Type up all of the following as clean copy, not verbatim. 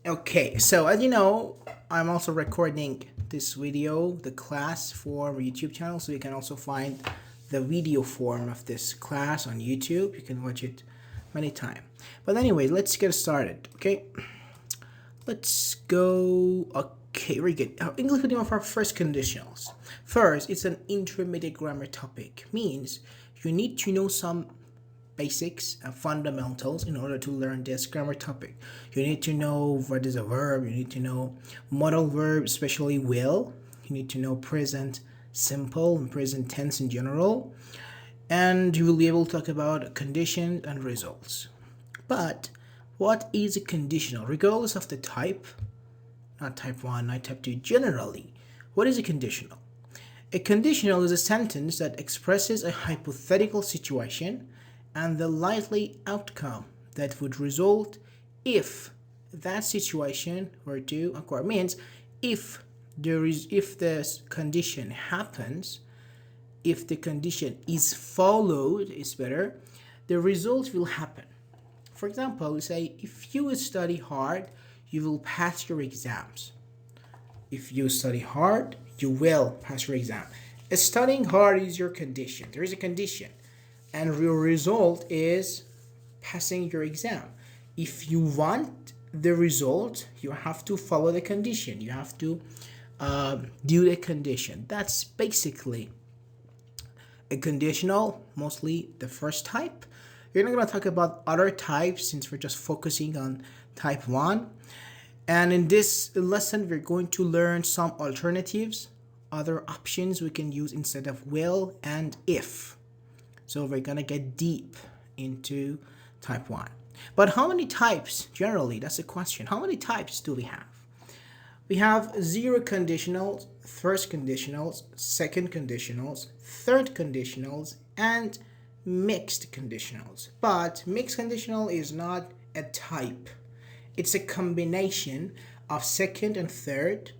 Okay, so as you know, I'm also recording this video, the class for my YouTube channel, so you can also find the video form of this class on YouTube. You can watch it many times. But anyway, let's get started, okay? Let's go. Okay, very good. English video of our first conditionals. First, it's an intermediate grammar topic. Means you need to know some basics and fundamentals in order to learn this grammar topic. You need to know what is a verb. You need to know modal verb, especially will. You need to know present simple and present tense in general. And you will be able to talk about conditions and results. But what is a conditional? Regardless of the type, not type 1, not type 2, generally, what is a conditional? A conditional is a sentence that expresses a hypothetical situation and the likely outcome that would result if that situation were to occur. Means if this condition happens, if the condition is followed, is better, the result will happen. For example, we say if you study hard, you will pass your exams. If you study hard, you will pass your exam. Studying hard is your condition. There is a condition, and your result is passing your exam. If you want the result, you have to follow the condition. You have to do the condition. That's basically a conditional, mostly the first type. We're not going to talk about other types since we're just focusing on type 1. And in this lesson, we're going to learn some alternatives, other options we can use instead of will and if. So we're going to get deep into type 1. But how many types, generally, that's the question. How many types do we have? We have zero conditionals, first conditionals, second conditionals, third conditionals, and mixed conditionals. But mixed conditional is not a type. It's a combination of second and third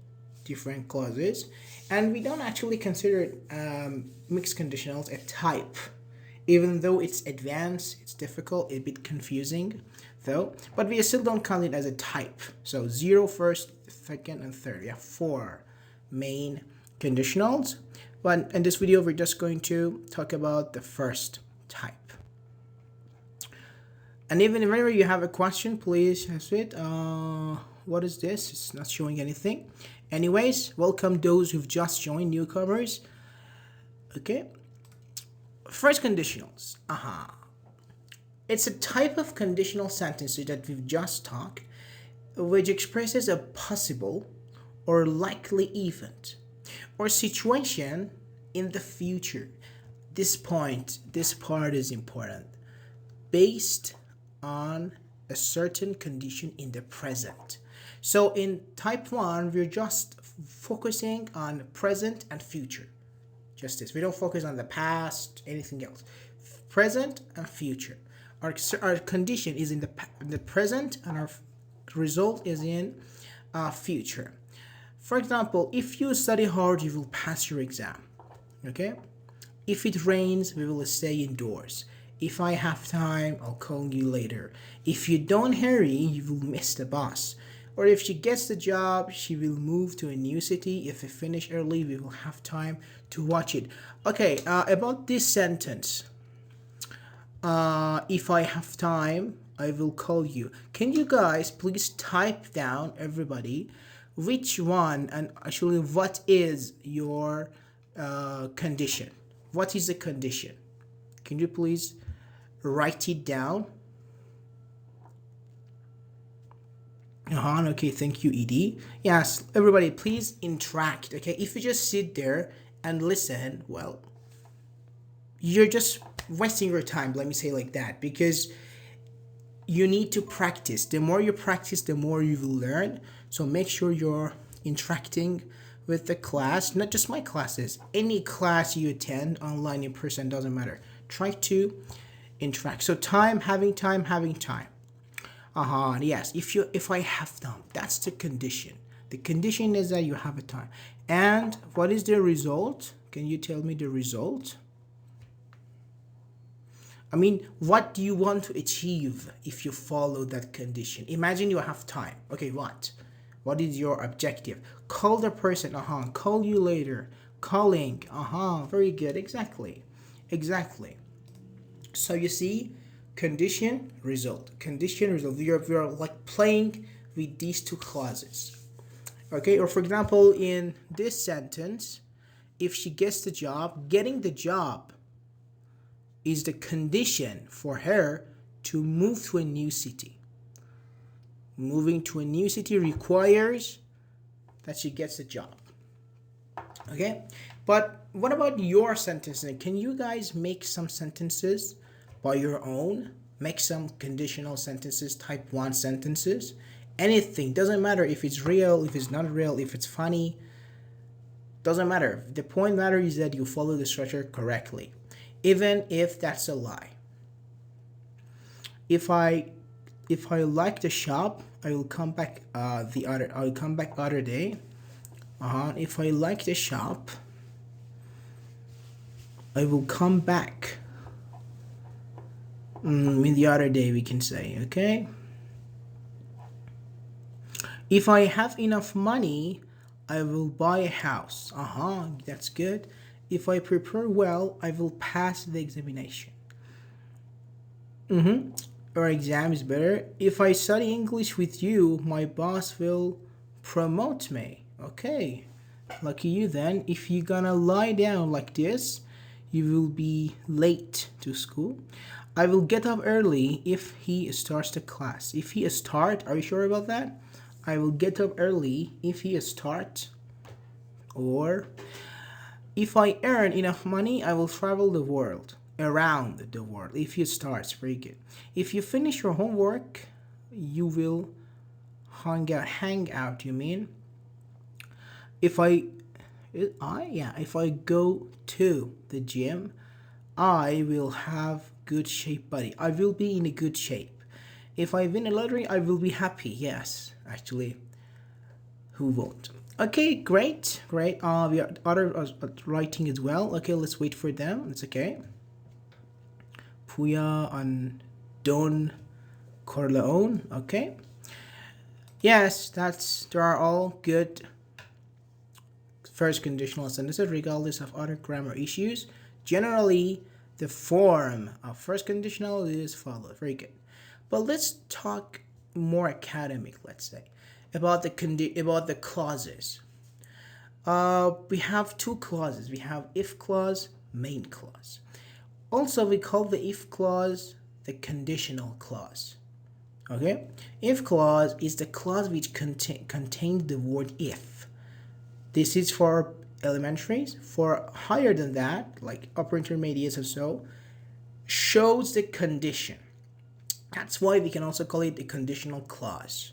different clauses, and we don't actually consider mixed conditionals a type, even though it's advanced, it's difficult, a bit confusing though, but we still don't count it as a type. So zero, first, second, and third. We have 4 main conditionals, but in this video we're just going to talk about the first type. And even whenever you have a question, please ask it. What is this? It's not showing anything. Anyways, welcome those who've just joined, newcomers. Okay. First conditionals. It's a type of conditional sentences that we've just talked, which expresses a possible or likely event or situation in the future. This part is important. Based on a certain condition in the present. So in type 1, we're just focusing on present and future. Just this. We don't focus on the past, anything else. Present and future. Our condition is in the present, and our result is in future. For example, if you study hard, you will pass your exam. Okay? If it rains, we will stay indoors. If I have time, I'll call you later. If you don't hurry, you will miss the bus. Or if she gets the job, she will move to a new city. If I finish early, we will have time to watch it. Okay, about this sentence. If I have time, I will call you. Can you guys please type down, everybody, which one and actually what is your condition? What is the condition? Can you please write it down? Okay, thank you, Edie. Yes, everybody, please interact. Okay, if you just sit there and listen, well, you're just wasting your time. Let me say like that, because you need to practice. The more you practice, the more you will learn. So make sure you're interacting with the class, not just my classes. Any class you attend, online, in person, doesn't matter. Try to interact. So having time. Yes, if I have time, that's the condition. The condition is that you have a time. And what is the result? Can you tell me the result? I mean, what do you want to achieve if you follow that condition? Imagine you have time. Okay, what? What is your objective? Call the person, call you later. Calling, very good, exactly. Exactly. So you see, condition, result. Condition, result. We are like playing with these two clauses. Okay, or for example, in this sentence, if she gets the job, getting the job is the condition for her to move to a new city. Moving to a new city requires that she gets the job. Okay, but what about your sentences? Can you guys make some sentences by your own? Make some conditional sentences, type 1 sentences. Anything, doesn't matter if it's real, if it's not real, if it's funny, doesn't matter. The point matter is that you follow the structure correctly, even if that's a lie. If I like the shop, I will come back other day. If I like the shop, I will come back in the other day, we can say. Okay, if I have enough money, I will buy a house. That's good. If I prepare well, I will pass the examination. Our exam is better. If I study English with you, my boss will promote me. Okay, lucky you then. If you're gonna lie down like this, you will be late to school. I will get up early if he starts the class. If he start, are you sure about that? I will get up early if he start. Or if I earn enough money, I will travel the world. Around the world. If you start, very good. If you finish your homework, you will hang out, you mean? If I go to the gym, I will have good shape body. I will be in a good shape. If I win a lottery, I will be happy. Yes, actually, who won't? Okay, great. We are other writing as well. Okay, let's wait for them. It's okay. Puya and Don Corleone. Okay. Yes, there are all good first conditional sentences regardless of other grammar issues. Generally, the form of first conditional is followed. Very good. But let's talk more academic, let's say, about the clauses. We have two clauses. We have if clause, main clause. Also, we call the if clause the conditional clause. Okay? If clause is the clause which contains the word if. This is for elementaries. For higher than that, like upper intermediates or so, shows the condition. That's why we can also call it a conditional clause.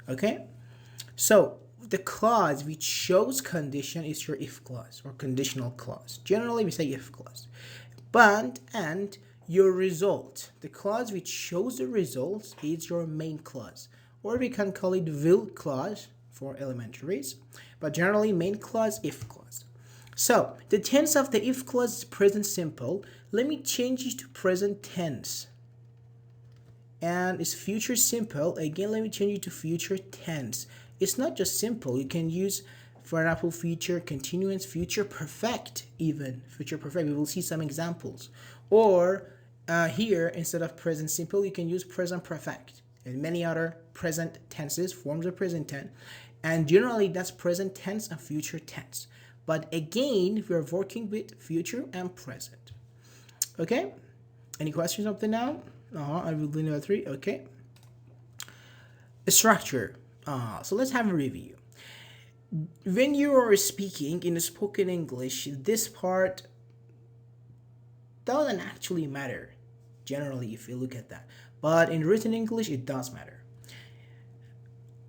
Okay? So, the clause which shows condition is your if clause or conditional clause. Generally, we say if clause. And your result, the clause which shows the results, is your main clause. Or we can call it will clause for elementaries. But generally, main clause, if clause. So, the tense of the if clause is present simple. Let me change it to present tense. And it's future simple. Again, let me change it to future tense. It's not just simple. You can use, for example, future continuous, future perfect even. Future perfect. We will see some examples. Or here, instead of present simple, you can use present perfect. And many other present tenses, forms of present tense. And generally, that's present tense and future tense. But again, we are working with future and present. Okay? Any questions up to now? I will do number 3. Okay. Structure. So let's have a review. When you are speaking in spoken English, this part doesn't actually matter, generally, if you look at that. But in written English, it does matter.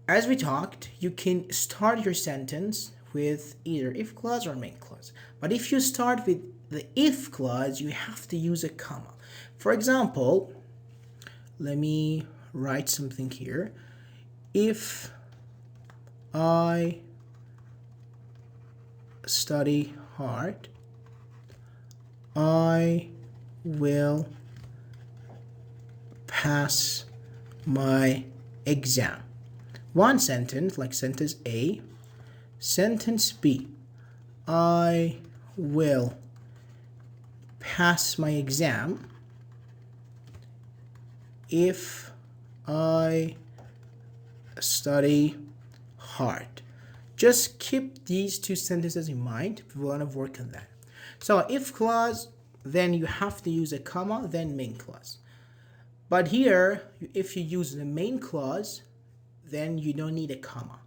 As we talked, you can start your sentence with either if clause or main clause. But if you start with the if clause, you have to use a comma. For example, let me write something here. If I study hard, I will pass my exam. One sentence, like sentence A. Sentence B, I will pass my exam if I study hard. Just keep these two sentences in mind if you want to work on that. So if clause, then you have to use a comma, then main clause. But here, if you use the main clause, then you don't need a comma.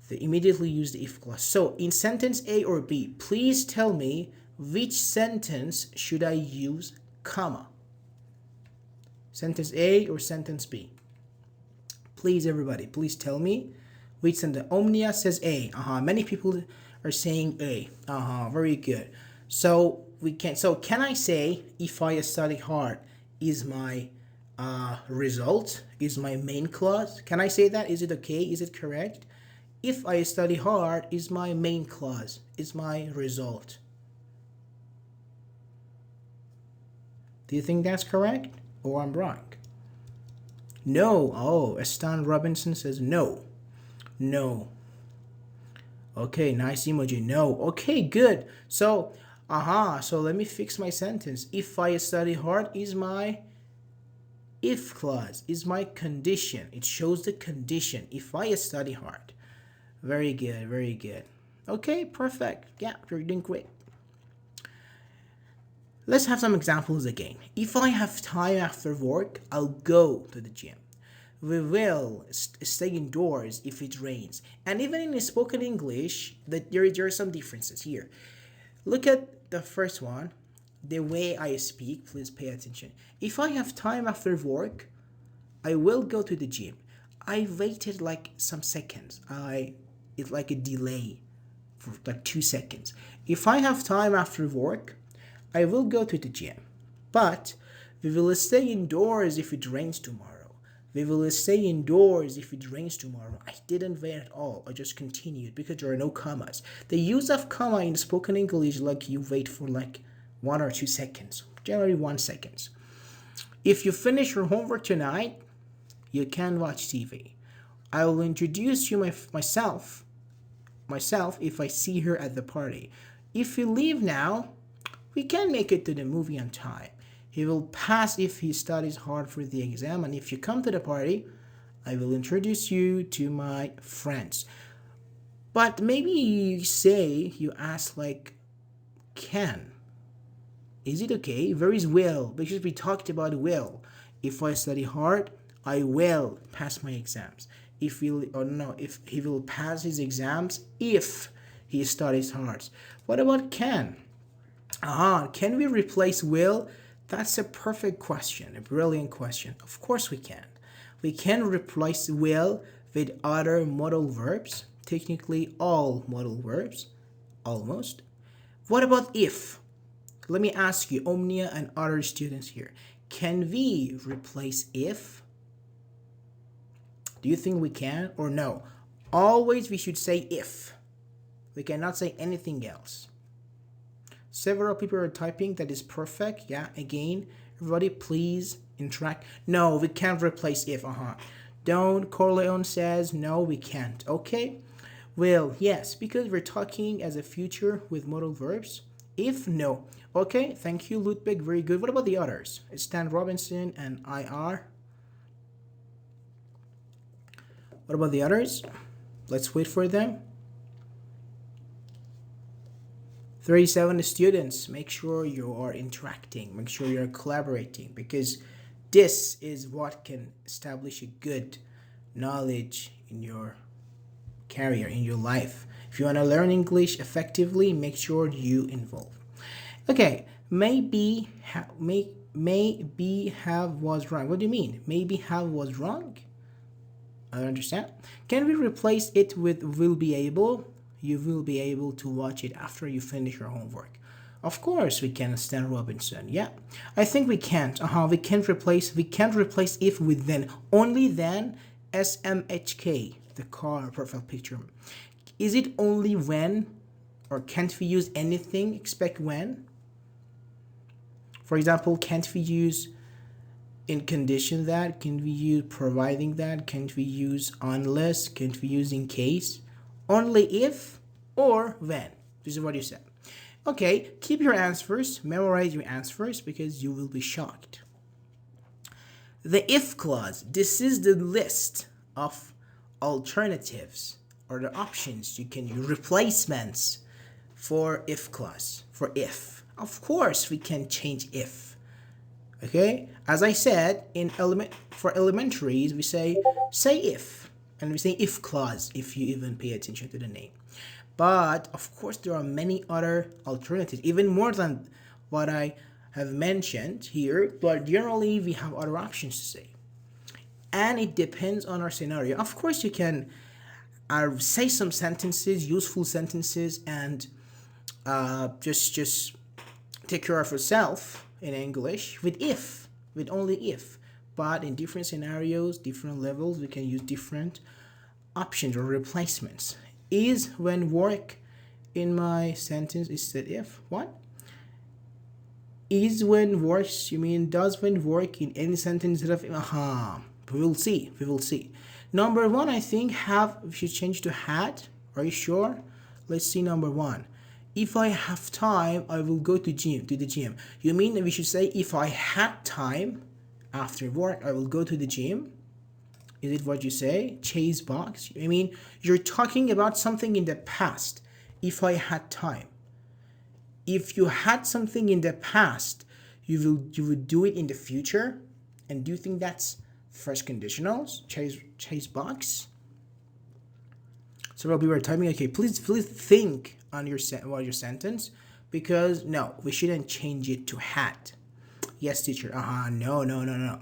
They immediately use the if clause. So in sentence A or B, please tell me which sentence should I use comma. Sentence A or sentence B? Please, everybody, please tell me which sentence. Omnia says A. Many people are saying A. Very good. So can I say if I study hard is my result, is my main clause? Can I say that? Is it okay? Is it correct? If I study hard is my main clause, is my result. Do you think that's correct or I'm wrong? No. Oh, Stan Robinson says no. No. Okay, nice emoji. No. Okay, good. So, so let me fix my sentence. If I study hard is my if clause, is my condition. It shows the condition. If I study hard. Very good, very good. Okay, perfect. Yeah, you're doing great. Let's have some examples again. If I have time after work, I'll go to the gym. We will stay indoors if it rains. And even in spoken English, there are some differences here. Look at the first one. The way I speak, please pay attention. If I have time after work, I will go to the gym. I waited like some seconds. It's like a delay for like 2 seconds. If I have time after work, I will go to the gym. But we will stay indoors if it rains tomorrow. We will stay indoors if it rains tomorrow. I didn't wait at all. I just continued because there are no commas. The use of comma in spoken English, like you wait for like 1 or 2 seconds. Generally 1 second. If you finish your homework tonight, you can watch TV. I will introduce you myself if I see her at the party. If you leave now, we can make it to the movie on time. He will pass if he studies hard for the exam, and if you come to the party, I will introduce you to my friends. But maybe you ask like, can. Is it okay? Where is will? Because we talked about will. If I study hard, I will pass my exams. If he will pass his exams if he studies hard. What about can? Can we replace will? That's a perfect question, a brilliant question. Of course we can. We can replace will with other modal verbs, technically all modal verbs, almost. What about if? Let me ask you, Omnia and other students here, can we replace if? Do you think we can or no? Always we should say if. We cannot say anything else. Several people are typing that is perfect. Yeah, again, everybody please interact. No, we can't replace if. Don't Corleone says no, we can't. Okay. Well, yes, because we're talking as a future with modal verbs. If, no. Okay, thank you, Ludwig. Very good. What about the others? Stan Robinson and IR. What about the others? Let's wait for them. 37 students. Make sure you are interacting. Make sure you're collaborating, because this is what can establish a good knowledge in your career, in your life. If you want to learn English effectively, make sure you involve. Okay, maybe have was wrong. What do you mean? Maybe have was wrong? I don't understand. Can we replace it with will be able? You will be able to watch it after you finish your homework. Of course we can, Stan Robinson. Yeah. I think we can't. We can't replace if with then. Only then. SMHK, the car profile picture. Is it only when, or can't we use anything except when? For example, can't we use in condition that, can we use providing that, can we use unless, can we use in case, only if, or when. This is what you said. Okay, keep your answers, memorize your answers because you will be shocked. The if clause, this is the list of alternatives or the options you can use, replacements for if clause, for if. Of course, we can change if. Okay, as I said, for elementaries, we say if, and we say if clause if you even pay attention to the name. But of course, there are many other alternatives, even more than what I have mentioned here. But generally, we have other options to say, and it depends on our scenario. Of course, you can say some sentences, useful sentences, and just take care of yourself in English with only if. But in different scenarios, different levels, we can use different options or replacements. Is when work in my sentence is said if. What? Is when works, you mean does when work in any sentence instead of we will see. Number one, I think we should change to had. Are you sure? Let's see number one. If I have time, I will go to the gym. You mean we should say if I had time after work, I will go to the gym? Is it what you say? Chase box? I mean, you're talking about something in the past. If I had time. If you had something in the past, you would do it in the future? And do you think that's first conditionals? Chase box? So while we were typing, okay, please think on your sentence, because no, we shouldn't change it to had. Yes, teacher. No.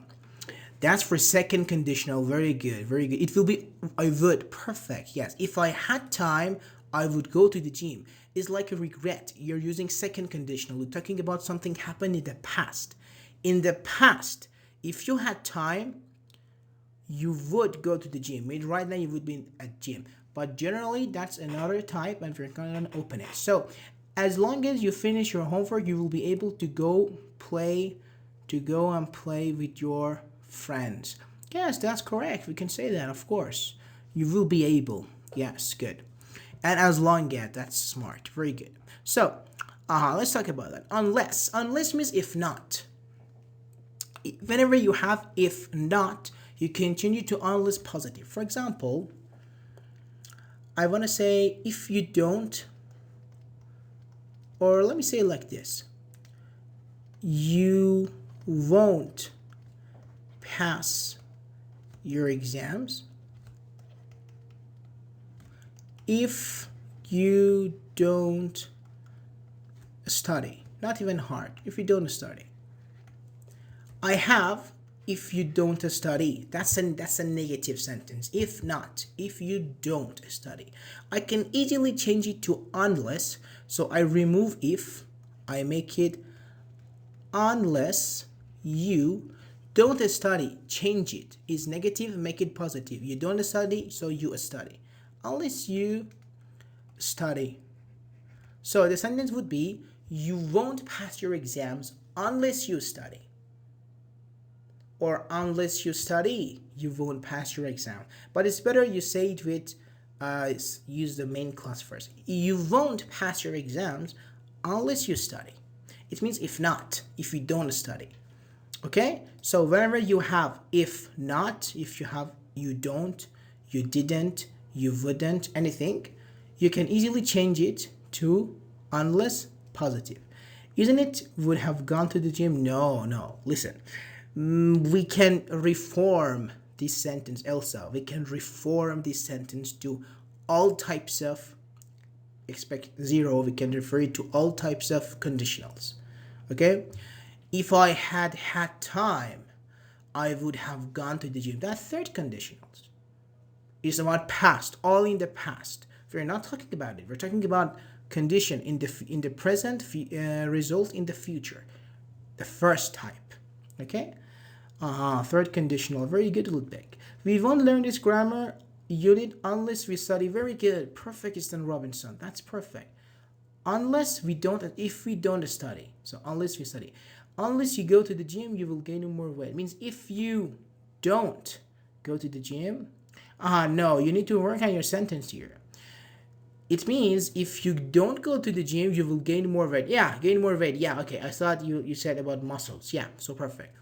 That's for second conditional. Very good. It will be I would. Perfect. Yes. If I had time, I would go to the gym. It's like a regret. You're using second conditional. We're talking about something happened in the past. In the past, if you had time, you would go to the gym. Maybe right now you would be at gym. But generally, that's another type, and we're going to open it. So, as long as you finish your homework, you will be able to go and play with your friends. Yes, that's correct. We can say that, of course. You will be able. Yes, good. And as long as, that's smart. Very good. So, let's talk about that. Unless means if not. Whenever you have if not, you continue to unless positive. For example, I want to say if you don't, or let me say it like this. You won't pass your exams if you don't study. Not even hard, if you don't study. I have if you don't study. That's a negative sentence. If not, if you don't study. I can easily change it to unless. So I remove if. I make it unless you don't study. Change it. It's negative, make it positive. You don't study, so you study. Unless you study. So the sentence would be, you won't pass your exams unless you study. Or unless you study, you won't pass your exam. But it's better you say it with, use the main clause first. You won't pass your exams unless you study. It means if not, if you don't study. Okay? So whenever you have if not, if you have you don't, you didn't, you wouldn't, anything, you can easily change it to unless positive. Isn't it would have gone to the gym? No. Listen. We can reform this sentence, Elsa. We can reform this sentence to all types of expect zero. We can refer it to all types of conditionals. Okay? If I had time, I would have gone to the gym. That's third conditionals. It's about past, all in the past. We're not talking about it. We're talking about condition in the present, result in the future. The first type. Okay? Third conditional. Very good, Ludwig. We won't learn this grammar unit unless we study. Very good. Perfect, Easton Robinson. That's perfect. Unless we don't, if we don't study. So unless we study. Unless you go to the gym, you will gain more weight. It means if you don't go to the gym, no, you need to work on your sentence here. It means if you don't go to the gym, you will gain more weight. Yeah, gain more weight. Yeah, okay. I thought you said about muscles. Yeah, so perfect.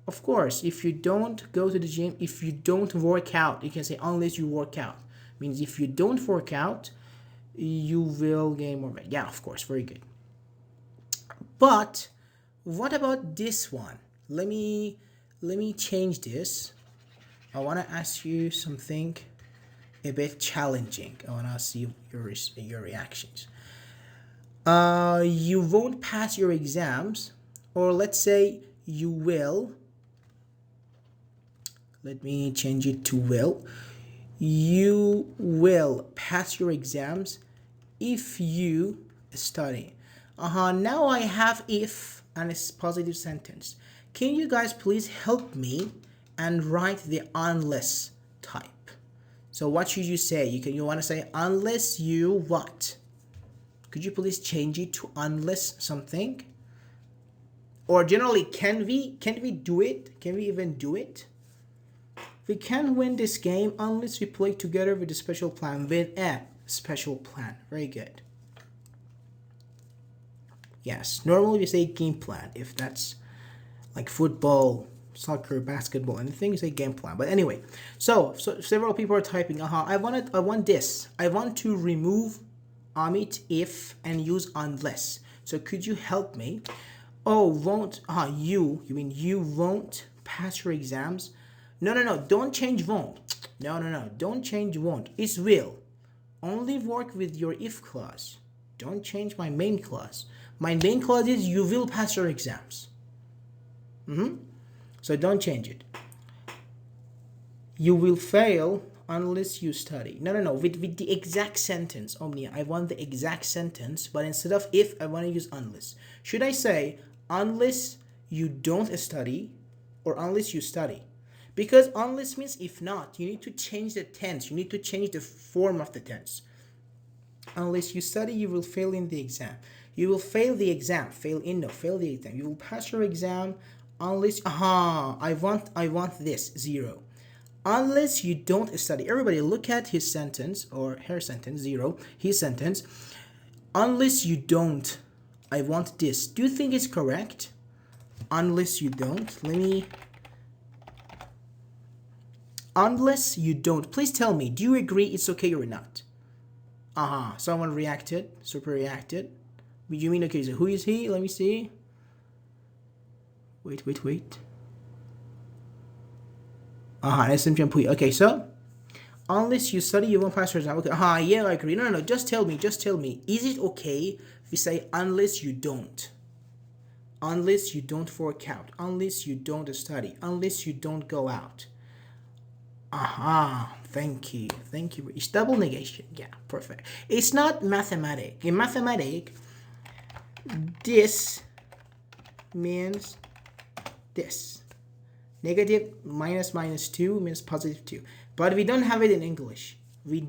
Of course, if you don't go to the gym, if you don't work out, you can say unless you work out. Means if you don't work out, you will gain more weight. Yeah, of course, very good. But what about this one? Let me change this. I want to ask you something a bit challenging. I want to see your reactions. You won't pass your exams, or let's say you will. Let me change it to will. You will pass your exams if you study. Now I have if and a positive sentence. Can you guys please help me and write the unless type? So what should you say? You want to say unless you what? Could you please change it to unless something? Or generally, can we do it? Can we even do it? We can win this game unless we play together with a special plan. With a special plan. Very good. Yes, normally we say game plan if that's like football, soccer, basketball, anything, you say game plan. But anyway, so several people are typing, I want this. I want to remove omit if and use unless. So could you help me? Oh, won't, you mean you won't pass your exams? No, don't change won't. No, don't change won't. It's will. Only work with your if clause. Don't change my main clause. My main clause is you will pass your exams. So don't change it. You will fail unless you study. No. With the exact sentence, Omnia, I want the exact sentence, but instead of if, I want to use unless. Should I say unless you don't study or unless you study? Because unless means if not. You need to change the tense. You need to change the form of the tense. Unless you study, you will fail in the exam. You will fail the exam. Fail the exam. You will pass your exam unless, I want this, 0. Unless you don't study. Everybody look at his sentence or her sentence, 0, his sentence. Unless you don't, I want this. Do you think it's correct? Unless you don't. Unless you don't. Please tell me, do you agree it's okay or not? Someone reacted, super reacted. You mean, okay, so who is he? Let me see. Wait. Okay, so unless you study, you won't pass your exam. Okay, yeah, I agree. No, just tell me. Is it okay if we say unless you don't? Unless you don't work out. Unless you don't study. Unless you don't go out. Thank you. It's double negation. Yeah, perfect. It's not mathematic. In mathematic, this means this. Negative minus 2 means positive 2. But we don't have it in English. We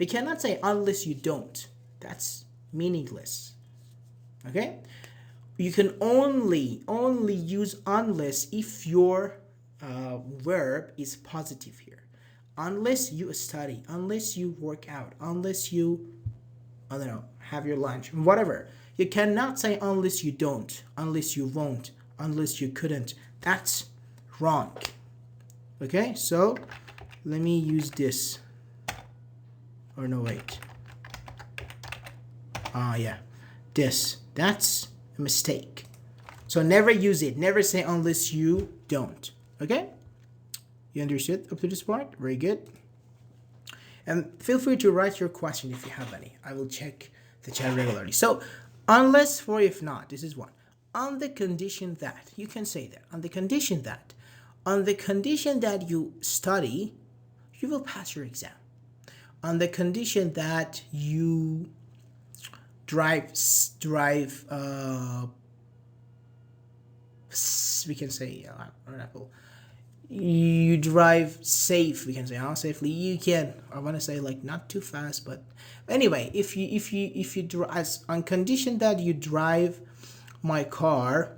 cannot say unless you don't. That's meaningless. Okay? You can only use unless if your verb is positive here. Unless you study, unless you work out, unless you, have your lunch, whatever. You cannot say unless you don't, unless you won't, unless you couldn't. That's wrong. Okay, so let me use this. Or no, wait. Yeah, this. That's a mistake. So never use it. Never say unless you don't. Okay? You understood up to this part? Very good. And feel free to write your question if you have any. I will check the chat regularly. So, unless for if not, this is one. On the condition that, you can say that. On the condition that you study, you will pass your exam. On the condition that you drive, we can say, for example, you drive safe, we can say safely. You can, I want to say like not too fast, but anyway, if you drive, on condition that you drive my car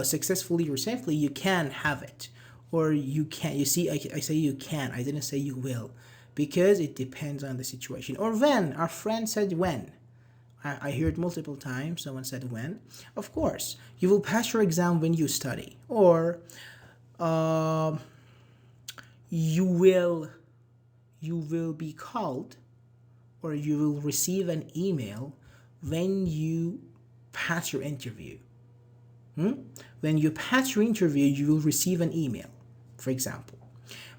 successfully or safely, you can have it, or you can. You see, I say you can, I didn't say you will, because it depends on the situation. Or when, our friend said when. I heard multiple times someone said when. Of course, you will pass your exam when you study, or um you will be called, or you will receive an email when you pass your interview. When you pass your interview, you will receive an email, for example.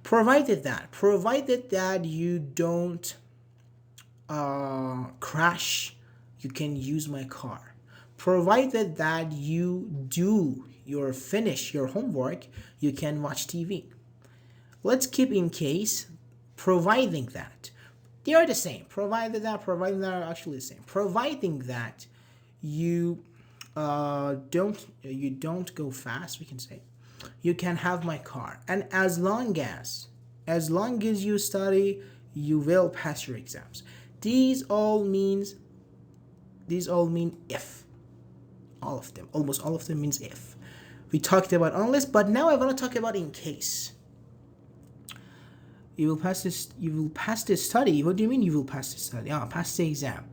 Provided that you don't crash, you can use my car. Provided that you finish your homework, you can watch TV. Let's keep in case, providing that. They are the same. Provided that are actually the same. Providing that you don't go fast, we can say, you can have my car. And as long as you study, you will pass your exams. These all mean if. All of them, almost all of them means if. We talked about unless, but now I want to talk about in case. You will pass this study. What do you mean you will pass the study? Pass the exam.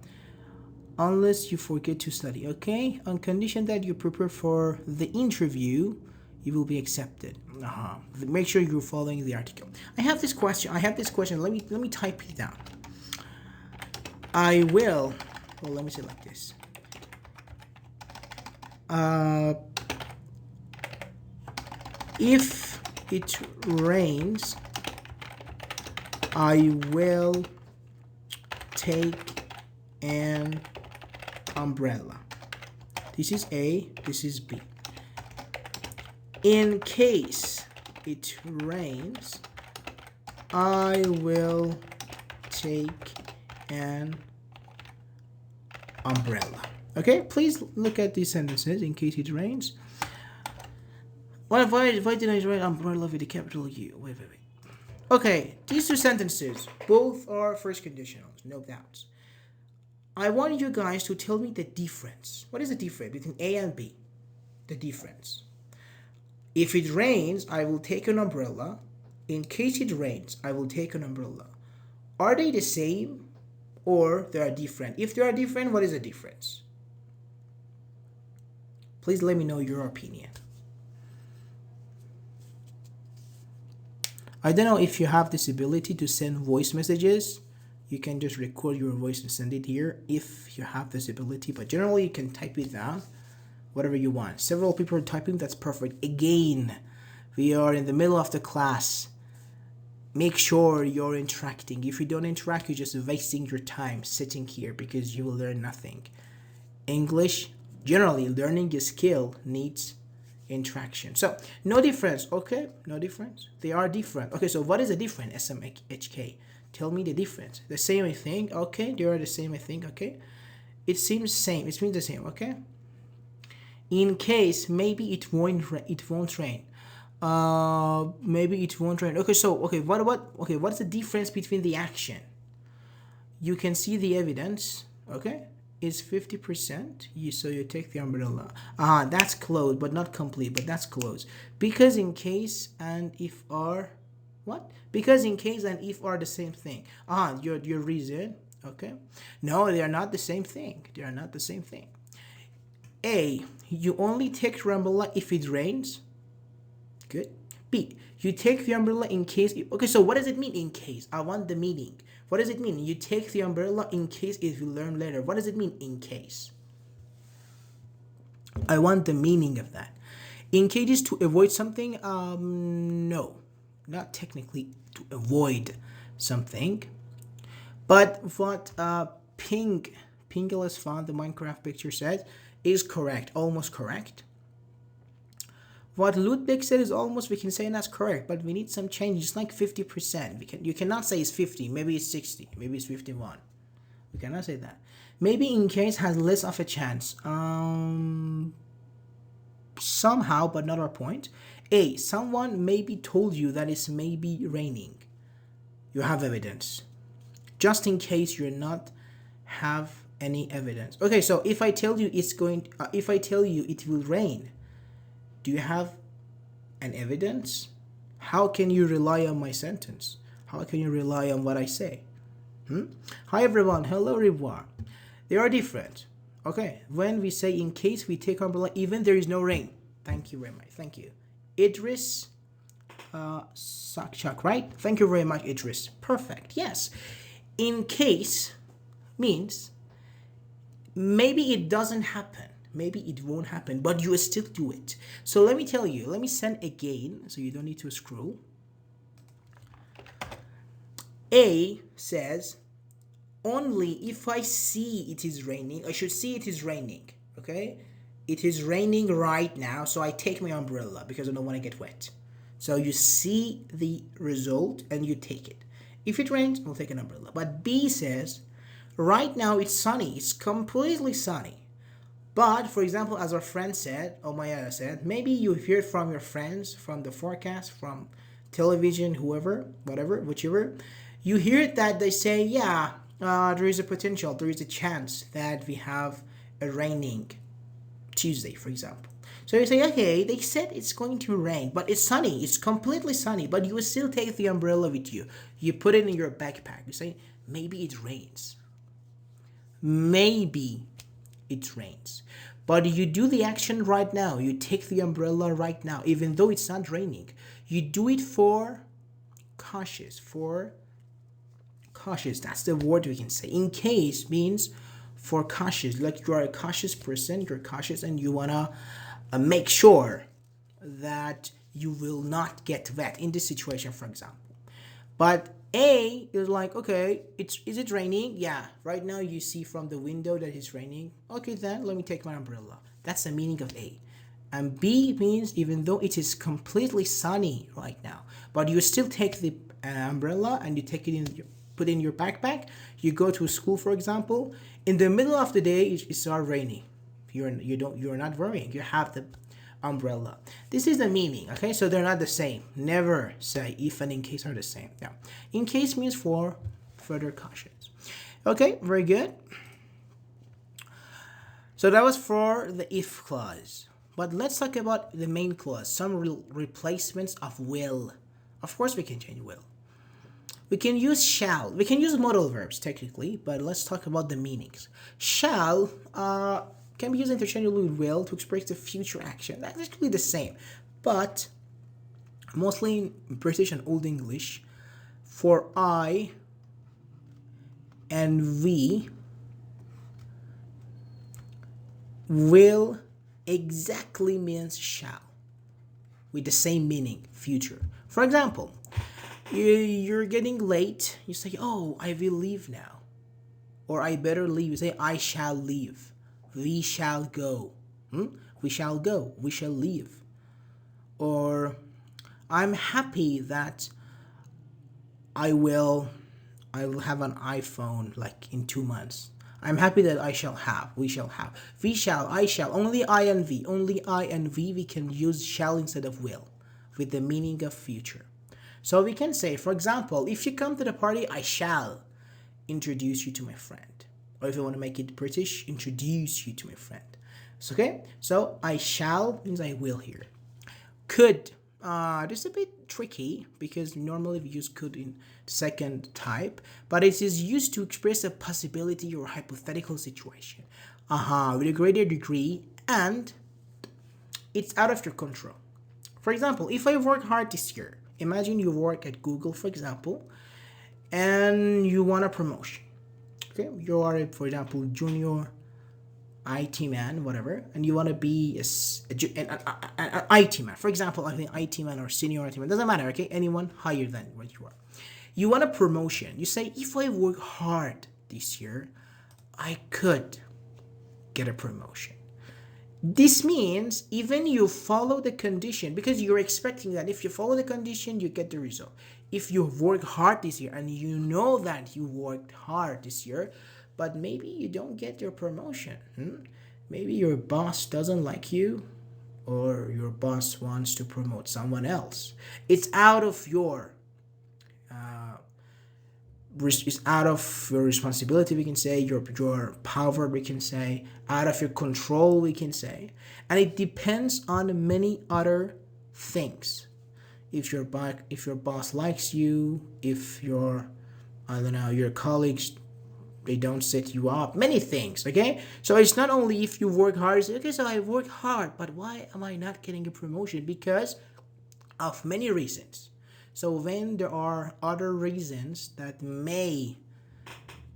Unless you forget to study, okay? On condition that you prepare for the interview, you will be accepted. Make sure you're following the article. I have this question. Let me type it down. I will. Well, let me say it like this. If it rains, I will take an umbrella. This is A, this is B. In case it rains, I will take an umbrella. Okay, please look at these sentences. In case it rains. Why did I write umbrella with a capital U? Wait. Okay, these two sentences, both are first conditionals, no doubts. I want you guys to tell me the difference. What is the difference between A and B? The difference. If it rains, I will take an umbrella. In case it rains, I will take an umbrella. Are they the same or they are different? If they are different, what is the difference? Please let me know your opinion. I don't know if you have this ability to send voice messages. You can just record your voice and send it here if you have this ability. But generally, you can type it down, whatever you want. Several people are typing. That's perfect. Again, we are in the middle of the class. Make sure you're interacting. If you don't interact, you're just wasting your time sitting here because you will learn nothing. English, generally, learning a skill needs interaction. So, no difference, okay? No difference. They are different. Okay, so what is the difference, SMHK? Tell me the difference. The same, I think. Okay, they are the same, I think. Okay, it seems same. It means the same. Okay. In case, maybe it won't rain. Maybe it won't rain. Okay, so what's the difference between the action? You can see the evidence. Okay, it's 50%. So you take the umbrella. That's close, but not complete. But that's close. Because in case and if are. What? Because in case and if are the same thing. Your reason. Okay. No, they are not the same thing. They are not the same thing. A, you only take your umbrella if it rains. Good. B, you take the umbrella in case. Okay, so what does it mean in case? I want the meaning. What does it mean? You take the umbrella in case if you learn later. What does it mean in case? I want the meaning of that. In case is to avoid something. No. Not technically to avoid something, but what Pingless found the Minecraft picture said is correct, almost correct. What Ludwig said is almost, we can say that's correct, but we need some change. It's like 50%. You cannot say it's 50, maybe it's 60, maybe it's 51. We cannot say that. Maybe in case has less of a chance. Somehow, but not our point. A, someone maybe told you that it's maybe raining. You have evidence. Just in case you're not have any evidence. Okay, so if I tell you if I tell you it will rain, do you have an evidence? How can you rely on my sentence? How can you rely on what I say? Hi everyone, hello everyone. They are different. Okay, when we say in case we take umbrella, even there is no rain. Thank you very much. Thank you. Idris Sakchak, right? Thank you very much, Idris. Perfect. Yes. In case means maybe it doesn't happen. Maybe it won't happen, but you still do it. So let me tell you, let me send again so you don't need to scroll. A says, only if I see it is raining, I should see it is raining, okay? It is raining right now, so I take my umbrella because I don't want to get wet. So you see the result and you take it. If it rains, we'll take an umbrella. But B says, right now it's sunny, it's completely sunny. But, for example, as our friend said, Omaya said, maybe you hear from your friends, from the forecast, from television, whoever, whatever, whichever, you hear that they say, yeah, there is a potential, there is a chance that we have a raining Tuesday, for example. So you say, okay, they said it's going to rain, but it's sunny, it's completely sunny, but you will still take the umbrella with you. You put it in your backpack. You say, maybe it rains. Maybe it rains. But you do the action right now. You take the umbrella right now, even though it's not raining. You do it for cautious, that's the word we can say. In case means for cautious, like you are a cautious person, you're cautious and you wanna make sure that you will not get wet in this situation, for example. But A is like, okay, is it raining? Yeah, right now you see from the window that it's raining. Okay, then let me take my umbrella. That's the meaning of A. And B means even though it is completely sunny right now, but you still take the umbrella and you take it in, put in your backpack. You go to school, for example. In the middle of the day, it's not raining. You're not worrying. You have the umbrella. This is the meaning. Okay, so they're not the same. Never say if and in case are the same. Yeah, in case means for further cautions. Okay, very good. So that was for the if clause. But let's talk about the main clause. Some replacements of will. Of course, we can change will. We can use shall. We can use modal verbs technically, but let's talk about the meanings. Shall can be used interchangeably with will to express the future action. That's actually the same, but mostly in British and Old English, for I and we, will exactly means shall, with the same meaning, future. For example, you're getting late, you say, oh, I will leave now. Or I better leave, you say, I shall leave. We shall go. We shall go. We shall leave. Or I'm happy that I will have an iPhone like in 2 months. I'm happy that I shall have. We shall have. We shall. I shall. Only I and we. Only I and we can use shall instead of will with the meaning of future. So we can say, for example, if you come to the party, I shall introduce you to my friend. Or if you want to make it British, introduce you to my friend. So, okay? So I shall means I will here. Could. This is a bit tricky because normally we use could in second type, but it is used to express a possibility or hypothetical situation. With a greater degree, and it's out of your control. For example, if I work hard this year, imagine you work at Google, for example, and you want a promotion. Okay, you are, for example, junior IT man, whatever, and you want to be an IT man. For example, I think IT man or senior IT man, doesn't matter, okay? Anyone higher than what you are. You want a promotion. You say, if I work hard this year, I could get a promotion. This means even you follow the condition, because you're expecting that if you follow the condition, you get the result. If you work hard this year and you know that you worked hard this year, but maybe you don't get your promotion. Maybe your boss doesn't like you, or your boss wants to promote someone else. It's out of your is out of your responsibility, we can say, your power, we can say, out of your control, we can say, and it depends on many other things. If your boss likes you, if your, I don't know, your colleagues, they don't set you up, many things. Okay, so it's not only if you work hard, it's, okay, so I work hard, but why am I not getting a promotion? Because of many reasons. So when there are other reasons that may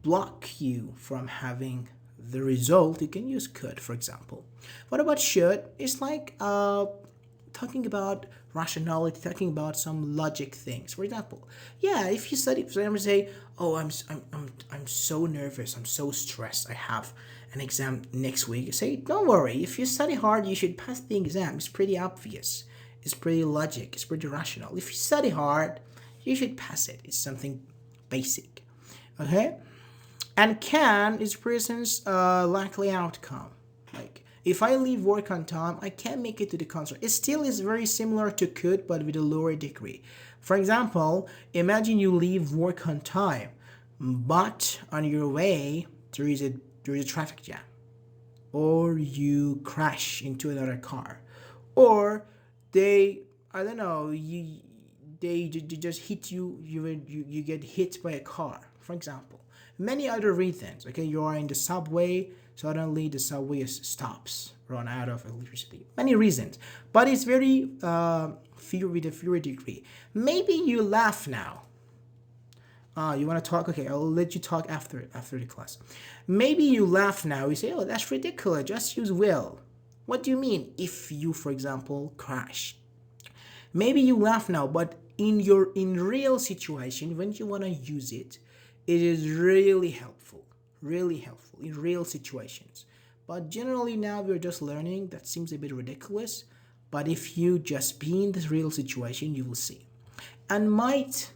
block you from having the result, you can use could, for example. What about should? It's like talking about rationality, talking about some logic things. For example, yeah, if you study, for example, say, oh, I'm so nervous, I'm so stressed, I have an exam next week. Say, don't worry, if you study hard, you should pass the exam. It's pretty obvious. It's pretty logic. It's pretty rational. If you study hard, you should pass it. It's something basic. Okay? And can is present's likely outcome. Like, if I leave work on time, I can't make it to the concert. It still is very similar to could, but with a lower degree. For example, imagine you leave work on time, but on your way, there is a traffic jam. Or you crash into another car. Or they, I don't know, they just hit you, you get hit by a car, for example. Many other reasons. Okay, you are in the subway, suddenly the subway stops, run out of electricity. Many reasons, but it's very few, with a fewer degree. Maybe you laugh now. You want to talk? Okay, I'll let you talk after the class. Maybe you laugh now. You say, oh, that's ridiculous. Just use will. What do you mean if you, for example, crash? Maybe you laugh now, but in real situation, when you want to use it, it is really helpful in real situations. But generally now we're just learning. That seems a bit ridiculous. But if you just be in this real situation, you will see. And might,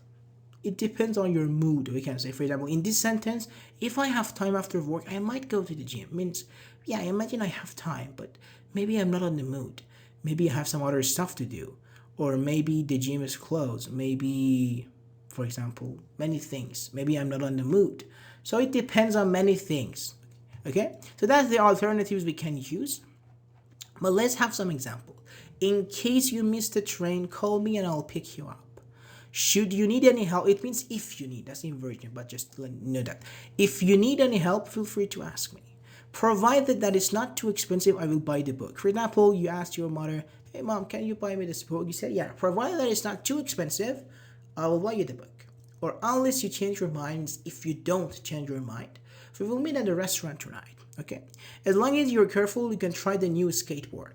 it depends on your mood. We can say, for example, in this sentence, if I have time after work, I might go to the gym. Means, yeah, imagine I have time, but maybe I'm not in the mood. Maybe I have some other stuff to do. Or maybe the gym is closed. Maybe, for example, many things. Maybe I'm not in the mood. So it depends on many things. Okay? So that's the alternatives we can use. But let's have some example. In case you missed the train, call me and I'll pick you up. Should you need any help, it means if you need, that's the inversion, but just let you know that. If you need any help, feel free to ask me. Provided that it's not too expensive, I will buy the book. For example, you asked your mother, hey mom, can you buy me this book? You said, yeah. Provided that it's not too expensive, I will buy you the book. Or unless you change your mind, if you don't change your mind, we will meet at the restaurant tonight. Okay? As long as you're careful, you can try the new skateboard.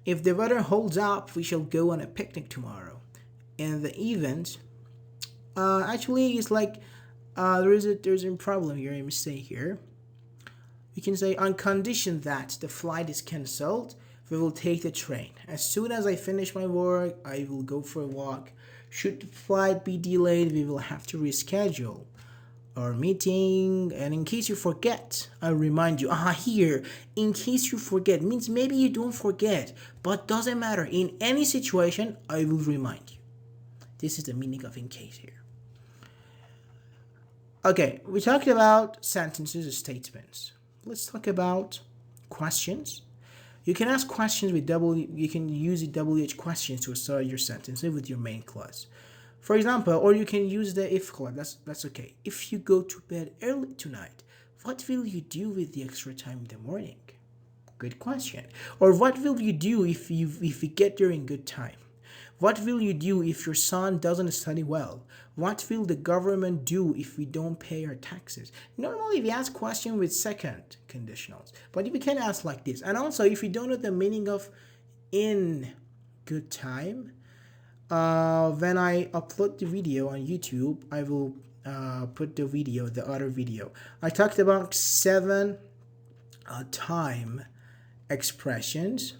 If the weather holds up, we shall go on a picnic tomorrow. In the event, actually, it's like there's a problem here, a mistake here. We can say, on condition that the flight is cancelled, we will take the train. As soon as I finish my work, I will go for a walk. Should the flight be delayed, we will have to reschedule our meeting. And in case you forget, I'll remind you. Here, in case you forget, means maybe you don't forget, but doesn't matter. In any situation, I will remind you. This is the meaning of in case here. Okay, we talked about sentences and statements. Let's talk about questions. You can ask questions with you can use the WH questions to start your sentence with your main clause. For example, or you can use the if clause, that's okay. If you go to bed early tonight, what will you do with the extra time in the morning? Good question. Or what will you do if you get there in good time? What will you do if your son doesn't study well? What will the government do if we don't pay our taxes? Normally, we ask questions with second conditionals, but we can ask like this. And also, if you don't know the meaning of in good time, when I upload the video on YouTube, I will put the other video. I talked about 7 time expressions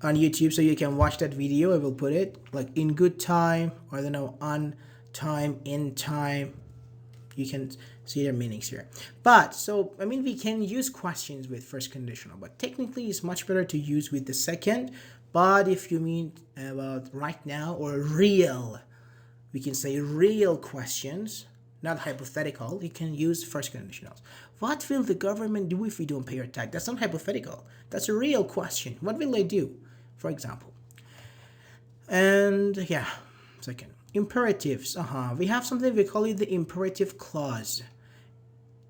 on YouTube, so you can watch that video. I will put it like in good time, or I don't know, on time, in time. You can see their meanings here. But so I mean, we can use questions with first conditional, but technically it's much better to use with the second. But if you mean about right now or real We can say real questions, not hypothetical. You can use first conditionals. What will the government do if we don't pay our tax? That's not hypothetical. That's a real question. What will they do, for example? And yeah, second. Imperatives. We have something we call it the imperative clause.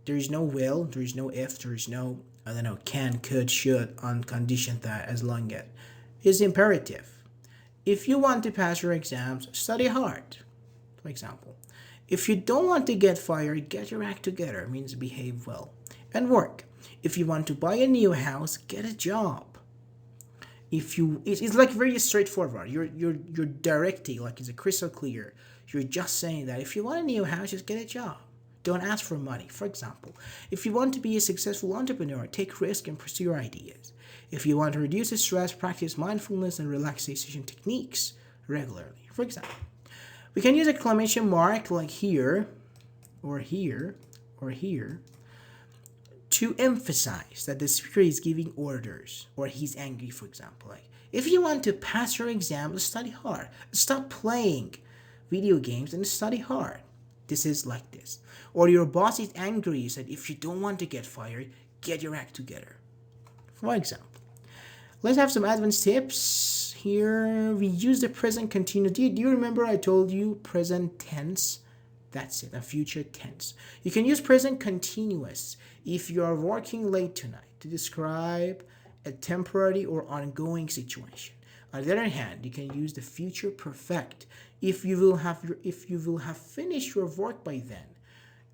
There is no will, there is no if, there is no, I don't know, can, could, should, on condition that, as long as. It's imperative. If you want to pass your exams, study hard, for example. If you don't want to get fired, get your act together, means behave well. And work. If you want to buy a new house, get a job. It's like very straightforward. You're directing, like it's a crystal clear. You're just saying that if you want a new house, just get a job. Don't ask for money. For example, if you want to be a successful entrepreneur, take risks and pursue your ideas. If you want to reduce stress, practice mindfulness and relaxation techniques regularly. For example, we can use exclamation mark like here, or here, or here, to emphasize that the speaker is giving orders or he's angry, for example. Like, if you want to pass your exam, study hard. Stop playing video games and study hard. This is like this. Or your boss is angry. You said, if you don't want to get fired, get your act together. For example, let's have some advanced tips. Here, we use the present continuous. Do you remember I told you present tense? That's it, a future tense. You can use present continuous if you are working late tonight to describe a temporary or ongoing situation. On the other hand, you can use the future perfect if you will have finished your work by then.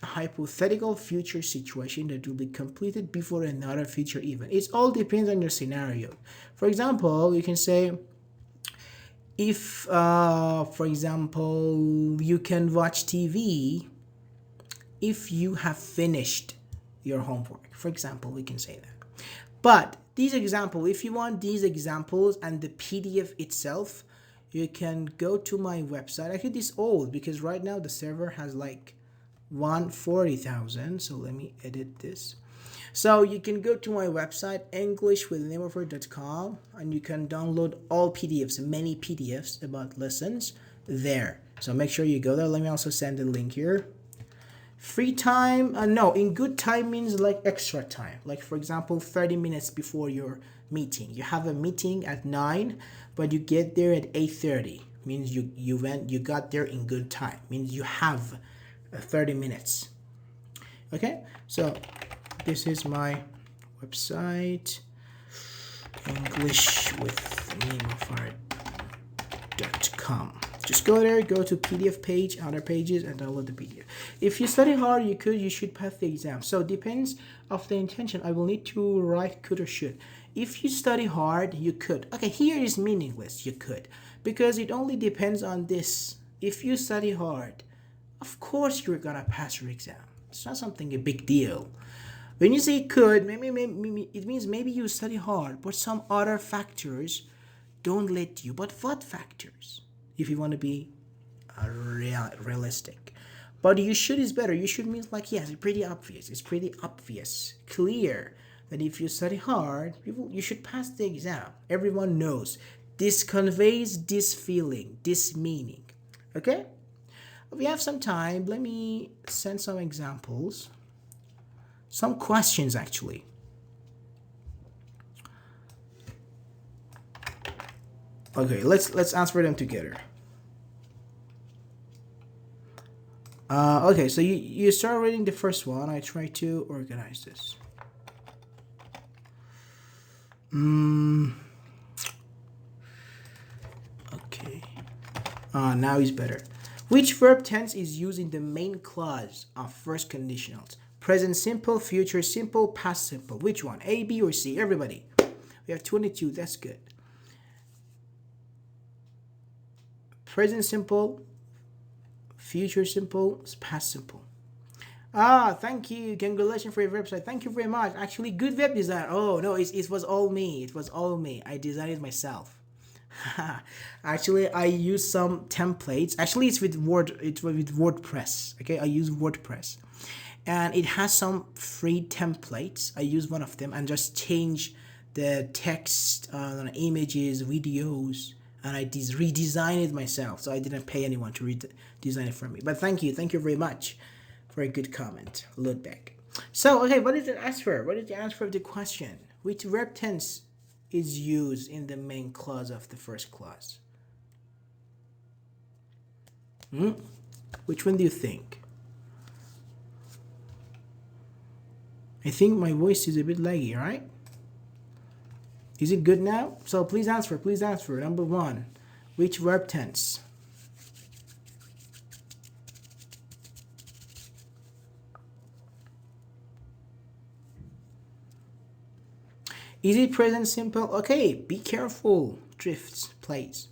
A hypothetical future situation that will be completed before another future event. It all depends on your scenario. For example, you can say, if, for example, you can watch TV if you have finished your homework. For example, we can say that. But these examples, if you want these examples and the PDF itself, you can go to my website. Actually, this is old because right now the server has like 140,000. So let me edit this. So you can go to my website, englishwithnameofer.com, and you can download all PDFs, many PDFs about lessons there. So make sure you go there. Let me also send the link here. Free time, no, in good time means like extra time. Like for example, 30 minutes before your meeting. You have a meeting at 9, but you get there at 8:30. Means you got there in good time. Means you have 30 minutes. Okay, so this is my website, englishwithnameofer.com. Just go there, go to PDF page, other pages, and download the PDF. If you study hard, you should pass the exam. So it depends of the intention. I will need to write could or should. If you study hard, you could. Okay, here is meaningless, you could. Because it only depends on this. If you study hard, of course you're gonna pass your exam. It's not something a big deal. When you say could, maybe it means maybe you study hard, but some other factors don't let you. But what factors? If you want to be realistic. But you should is better. You should means like, yes, it's pretty obvious. It's pretty obvious, clear that if you study hard, you should pass the exam. Everyone knows. This conveys this feeling, this meaning. Okay? We have some time. Let me send some examples. Some questions actually. Okay, let's answer them together. Okay, so you start reading the first one. I try to organize this. Okay. Now is better. Which verb tense is used in the main clause of first conditionals? Present simple, future simple, past simple. Which one? A, B, or C? Everybody. We have 22. That's good. Present simple, future simple, past simple. Thank you. Congratulations for your website. Thank you very much. Actually, good web design. Oh, no, it was all me. It was all me. I designed it myself. Actually, I use some templates. Actually, it's with WordPress. Okay, I use WordPress. And it has some free templates. I use one of them and just change the text, images, videos, and I redesigned it myself, so I didn't pay anyone to redesign it for me. But thank you very much for a good comment, Ludbeck. So, okay, what is the answer? What is the answer of the question? Which verb tense is used in the main clause of the first clause? Which one do you think? I think my voice is a bit laggy, right? Is it good now? So please answer, Number one, which verb tense? Is it present simple? Okay, be careful. Drifts, plays.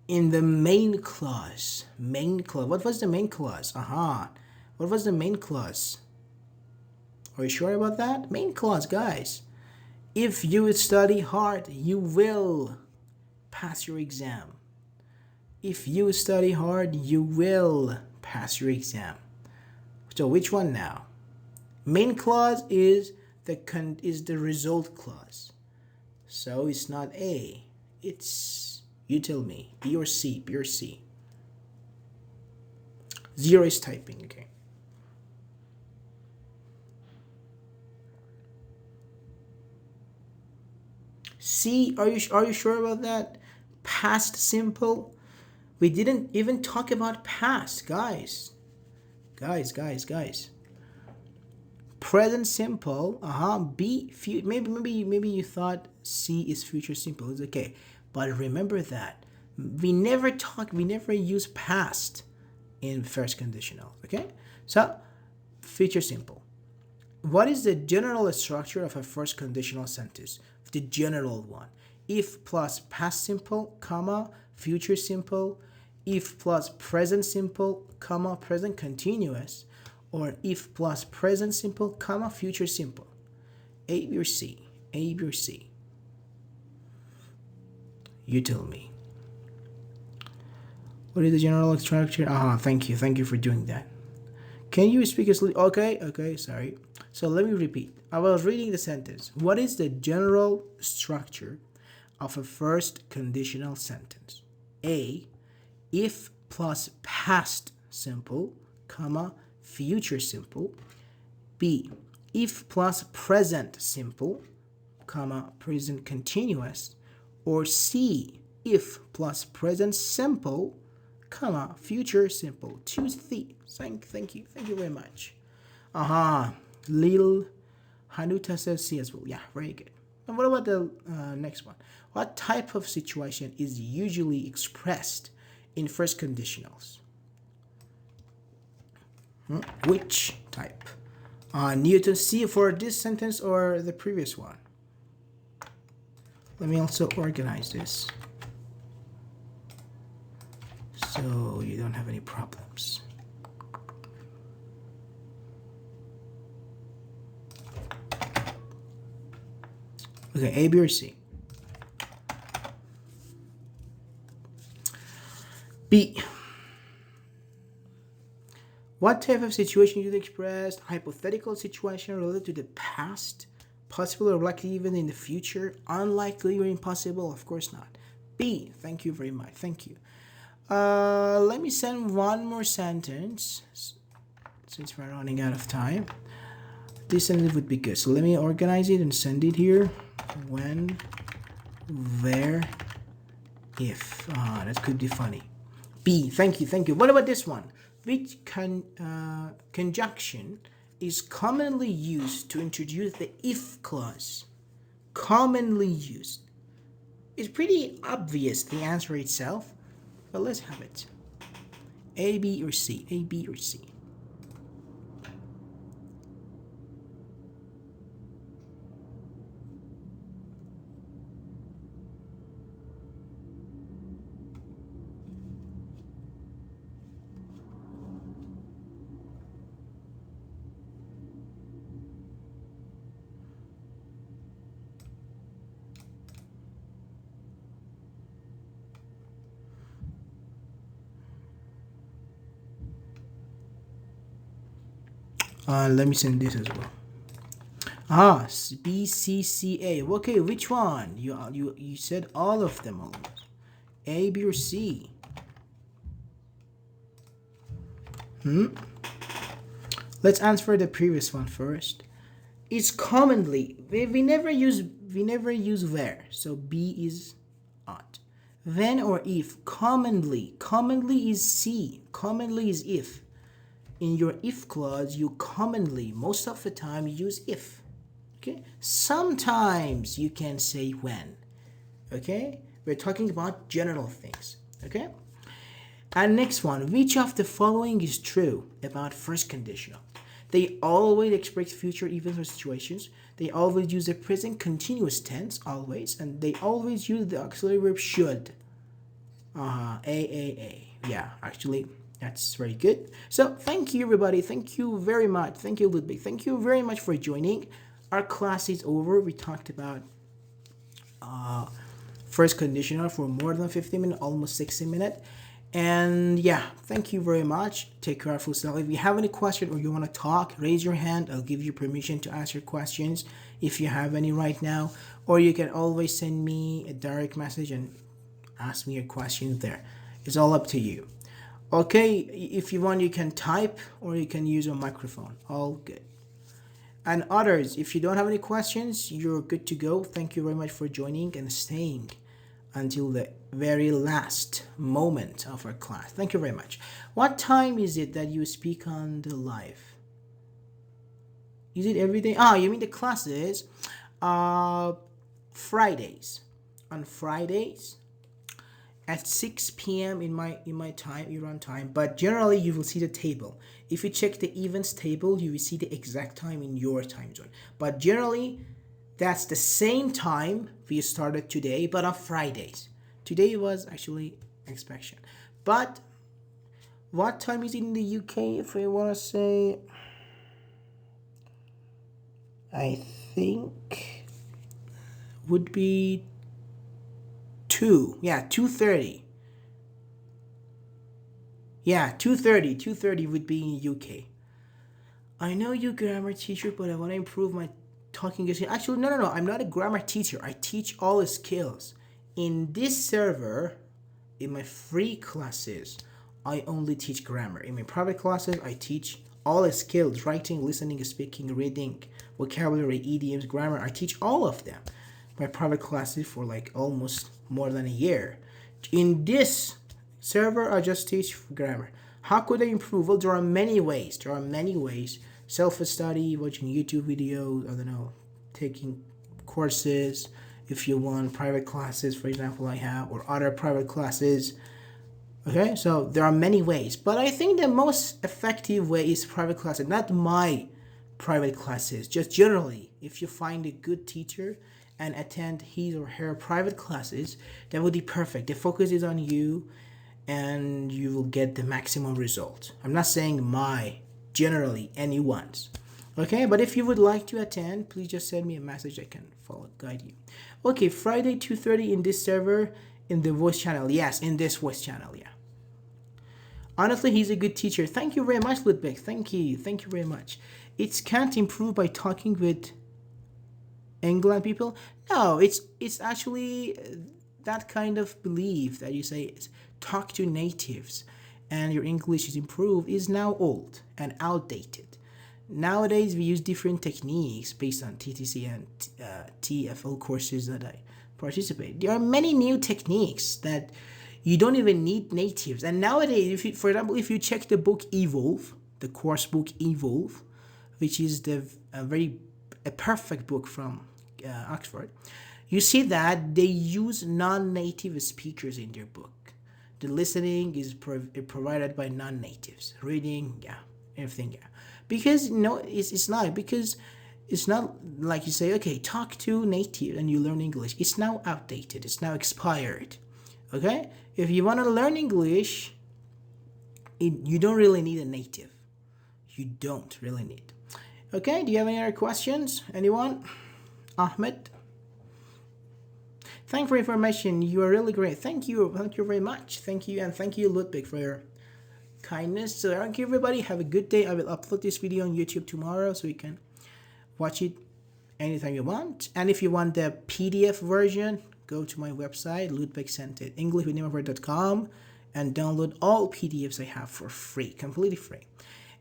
In the main clause. What was the main clause? What was the main clause? Are you sure about that? Main clause, guys. If you study hard, you will pass your exam. If you study hard, you will pass your exam. So which one now? Main clause is the result clause. So it's not A. It's, you tell me, B or C, B or C. Zero is typing, okay. C, are you sure about that? Past simple? We didn't even talk about past, guys. Guys. Present simple, B, maybe you thought C is future simple. It's okay. But remember that we never use past in first conditional, okay? So, future simple. What is the general structure of a first conditional sentence? The general one. If plus past simple, comma, future simple. If plus present simple, comma, present continuous. Or if plus present simple, comma, future simple. A, B, or C? A, B, or C? You tell me. What is the general structure? Thank you for doing that. Can you speak slowly? Okay, sorry. So let me repeat. I was reading the sentence. What is the general structure of a first conditional sentence? A, if plus past simple, comma, future simple. B, if plus present simple, comma, present continuous. Or C, if plus present simple, comma, future simple. Choose the. Thank you very much. Lil Hanuta says C as well. Yeah, very good. And what about the next one? What type of situation is usually expressed in first conditionals? Which type? Newton C for this sentence or the previous one? Let me also organize this so you don't have any problems. Okay, A, B, or C? B. What type of situation you expressed? Hypothetical situation related to the past, possible or likely even in the future, unlikely or impossible? Of course not. B. Thank you very much. Thank you. Let me send one more sentence since we're running out of time. This sentence would be good. So let me organize it and send it here. When, where, if. That could be funny. B. Thank you. What about this one? Which conjunction is commonly used to introduce the if clause? Commonly used. It's pretty obvious, the answer itself, but let's have it. A, B, or C? A, B, or C? Let me send this as well. BCCA. Okay, which one? You said all of them almost. A, B, or C? Let's answer the previous one first. It's commonly we never use where, so B is ought. When or if, commonly is C. Commonly is if. In your if clause, you commonly, most of the time, you use if. Okay? Sometimes you can say when. Okay? We're talking about general things. Okay? And next one, which of the following is true about first conditional? They always express future events or situations. They always use the present continuous tense, always. And they always use the auxiliary verb should. A. Yeah, actually, that's very good. So, thank you, everybody. Thank you very much. Thank you, Ludwig. Thank you very much for joining. Our class is over. We talked about first conditional for more than 50 minutes, almost 60 minutes. And yeah, thank you very much. Take care of yourself. If you have any question or you want to talk, raise your hand. I'll give you permission to ask your questions if you have any right now. Or you can always send me a direct message and ask me your questions there. It's all up to you. Okay, if you want, you can type or you can use a microphone. All good. And others, if you don't have any questions, you're good to go. Thank you very much for joining and staying until the very last moment of our class. Thank you very much. What time is it that you speak on the live? Is it every day? You mean the classes? Fridays. On Fridays at 6 p.m. in my time, Iran time. But generally, you will see the table. If you check the events table, you will see the exact time in your time zone. But generally, that's the same time we started today, but on Fridays. Today was actually inspection. But what time is it in the UK? If we want to say, I think would be 2. Yeah, 2:30. Yeah, 2:30. 2:30 would be in UK. I know you grammar teacher, but I want to improve my talking skills. Actually, no. I'm not a grammar teacher. I teach all the skills. In this server, in my free classes, I only teach grammar. In my private classes, I teach all the skills: writing, listening, speaking, reading, vocabulary, idioms, grammar. I teach all of them. My private classes for like almost more than a year. In this server, I just teach grammar. How could I improve? Well, there are many ways. Self-study, watching YouTube videos, I don't know, taking courses. If you want private classes, for example, I have, or other private classes. Okay, so there are many ways. But I think the most effective way is private classes, not my private classes. Just generally, if you find a good teacher and attend his or her private classes, that would be perfect. The focus is on you and you will get the maximum result. I'm not saying generally anyone's. Okay, but if you would like to attend, please just send me a message. I can guide you. Okay, Friday 2:30 in this server, in the voice channel. Yes, in this voice channel, yeah. Honestly, he's a good teacher. Thank you very much, Ludwig. Thank you very much. It can't improve by talking with England people. No, it's actually that kind of belief that you say talk to natives and your English is improved is now old and outdated. Nowadays we use different techniques based on TTC and TFL courses that I participate. There are many new techniques that you don't even need natives. And nowadays, for example, if you check the book Evolve, the course book Evolve, which is a perfect book from Oxford, you see that they use non-native speakers in their book. The listening is provided by non-natives. Reading, yeah, everything, yeah. Because it's not like you say, okay, talk to native and you learn English. It's now outdated. It's now expired. Okay, if you want to learn English, you don't really need a native. You don't really need. Okay, do you have any other questions? Anyone? Ahmed? Thank you for information. You are really great. Thank you very much. Thank you, and thank you, Ludwig, for your kindness. So thank you, everybody. Have a good day. I will upload this video on YouTube tomorrow so you can watch it anytime you want. And if you want the PDF version, go to my website, ludwigsented.englishwithnewword.com, and download all PDFs I have for free, completely free.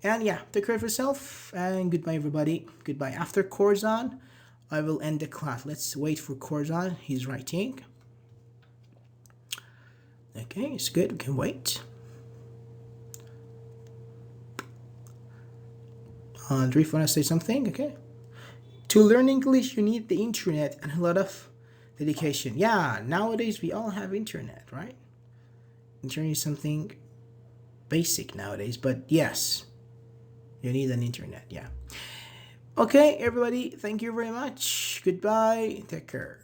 And yeah, take care of yourself, and goodbye, everybody. Goodbye. After Corzon, I will end the class. Let's wait for Corzon. He's writing. Okay, it's good. We can wait. Andrew, want to say something? Okay. To learn English, you need the internet and a lot of dedication. Yeah, nowadays we all have internet, right? Internet is something basic nowadays, but yes, you need an internet. Yeah. Okay, everybody, thank you very much. Goodbye. Take care.